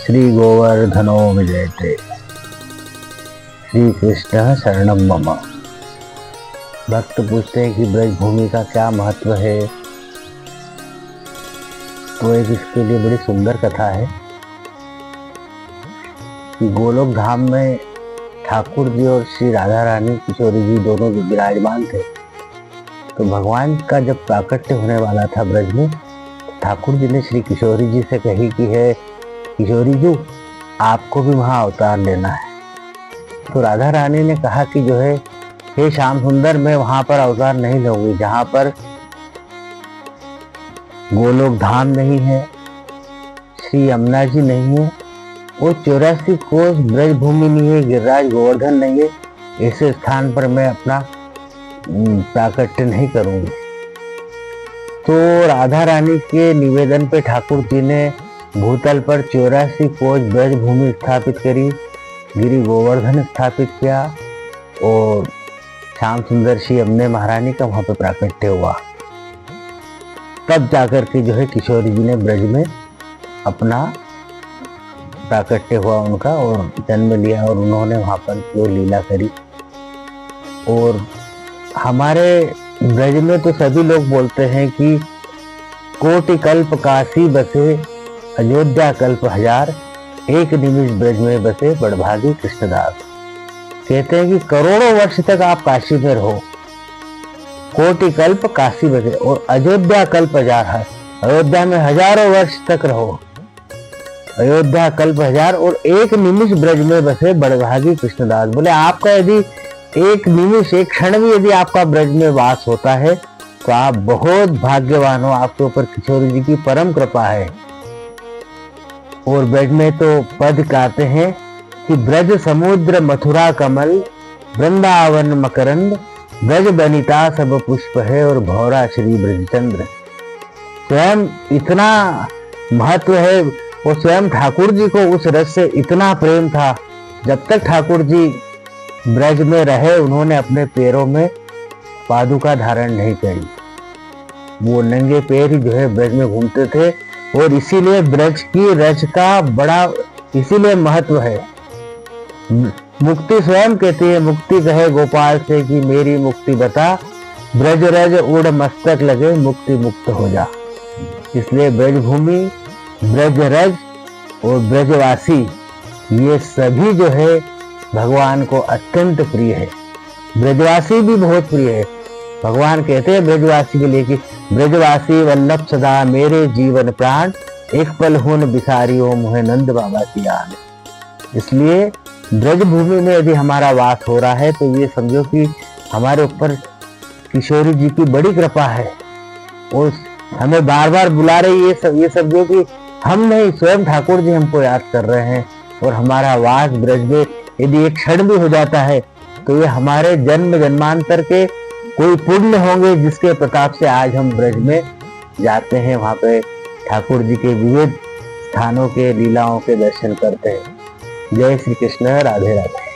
श्री गोवर्धनो विजयते, श्री कृष्ण शरणम मम। भक्त पूछते हैं कि ब्रजभूमि का क्या महत्व है। तो एक इसके लिए बड़ी सुंदर कथा है कि गोलोक धाम में ठाकुर जी और श्री राधा रानी किशोरी जी दोनों विराजमान थे। तो भगवान का जब प्राकट्य होने वाला था ब्रज में, ठाकुर जी ने श्री किशोरी जी से कही कि है किशोरी जी, आपको भी वहां अवतार लेना है। तो राधा रानी ने कहा कि जो है हे श्याम सुंदर, मैं वहां पर अवतार नहीं लूंगी जहां पर गोलोक धाम नहीं है, श्री यमुना जी नहीं है, वो 84 कोस ब्रज भूमि नहीं है, गिरिराज गोवर्धन नहीं है, ऐसे स्थान पर मैं अपना प्राकट्य नहीं करूंगी। तो राधा रानी के निवेदन पे ठाकुर जी ने भूतल पर 84 कोस ब्रज भूमि स्थापित करी, गिरि गोवर्धन स्थापित किया और श्याम सुंदर श्री यमुना महारानी का वहां पर प्राकट्य हुआ। तब जाकर के जो है किशोरी जी ने ब्रज में अपना प्राकट्य हुआ उनका और जन्म लिया और उन्होंने वहां पर वो लीला करी। और हमारे ब्रज में तो सभी लोग बोलते हैं कि कोटि कल्प काशी बसे, अयोध्या कल्प हजार, एक निमिष ब्रज में बसे बड़भागी कृष्णदास। कहते हैं कि करोड़ों वर्ष तक आप काशी में रहो, कोटि कल्प काशी बसे, और अयोध्या कल्प हजार है, अयोध्या में हजारों वर्ष तक रहो, अयोध्या कल्प हजार, और एक निमिष ब्रज में बसे बड़भागी कृष्णदास। बोले आपका यदि एक निमिष, एक क्षण भी यदि आपका ब्रज में वास होता है तो आप बहुत भाग्यवान हो, आपके ऊपर किशोरी जी की परम कृपा है। और ब्रज में तो पद गाते हैं कि ब्रज समुद्र मथुरा कमल, वृंदावन मकरंद, ब्रज बनिता सब पुष्प है, और भौरा श्री ब्रजचंद्र। स्वयं इतना महत्व है, और स्वयं ठाकुर जी को उस रस से इतना प्रेम था। जब तक ठाकुर जी ब्रज में रहे उन्होंने अपने पैरों में पादुका धारण नहीं करी, वो नंगे पैर ही जो है ब्रज में घूमते थे। और इसीलिए ब्रज की रज का बड़ा इसीलिए महत्व है। मुक्ति स्वयं कहती है, मुक्ति कहे गोपाल से कि मेरी मुक्ति बता, ब्रज रज उड़ मस्तक लगे, मुक्ति मुक्त हो जा। इसलिए ब्रजभूमि, ब्रज रज और ब्रजवासी ये सभी जो है भगवान को अत्यंत प्रिय है। ब्रजवासी भी बहुत प्रिय है। भगवान कहते हैं ब्रजवासी के लिए कि ब्रजवासी वल्लभ सदा मेरे जीवन प्राण, एक पल हुन बिसारियो मुहे नंद बाबा की याद। इसलिए ब्रज भूमि में यदि हमारा वास हो रहा है तो ये समझो कि हमारे ऊपर किशोरी जी की बड़ी कृपा है, और हमें बार बार बुला रही ये समझो कि हम नहीं, स्वयं ठाकुर जी हमको याद कर रहे हैं। और हमारा वास ब्रज में यदि एक क्षण भी हो जाता है तो ये हमारे जन्म जन्मांतर के कोई पुण्य होंगे जिसके प्रताप से आज हम ब्रज में जाते हैं, वहां पे ठाकुर जी के विविध स्थानों के लीलाओं के दर्शन करते हैं। जय श्री कृष्ण, राधे राधे।